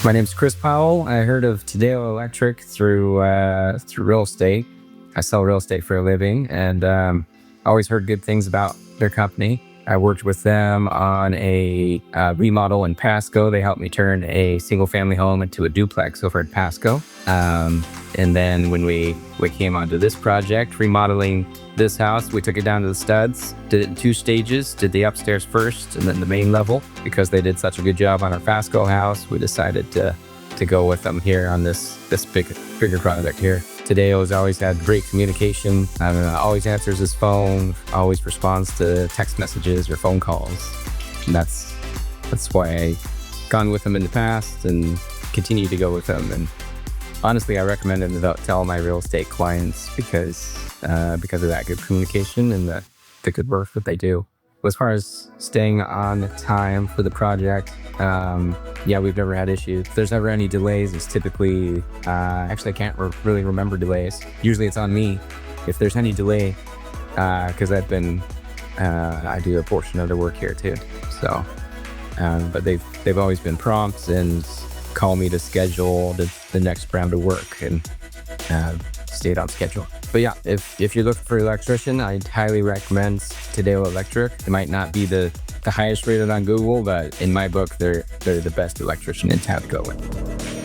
My name's Chris Powell. I heard of Tadeo Electric through real estate. I sell real estate for a living, and always heard good things about their company. I worked with them on a remodel in Pasco. They helped me turn a single-family home into a duplex over at Pasco. And then when we came onto this project, remodeling this house, we took it down to the studs, did it in 2 stages, did the upstairs first and then the main level. Because they did such a good job on our Pasco house, we decided to go with them here on this bigger project here. Tadeo's always had great communication, always answers his phone, always responds to text messages or phone calls. And that's why I've gone with him in the past and continue to go with him. And honestly, I recommend him to all my real estate clients because of that good communication and the good work that they do. As far as staying on time for the project, we've never had issues. If there's ever any delays, it's typically, actually I can't really remember delays. Usually it's on me if there's any delay, because I do a portion of the work here too. So, but they've always been prompt and call me to schedule the next round of work and stayed on schedule. But yeah, if you're looking for an electrician, I'd highly recommend Tadeo Electric. It might not be the highest rated on Google, but in my book, they're the best electrician in town to go with.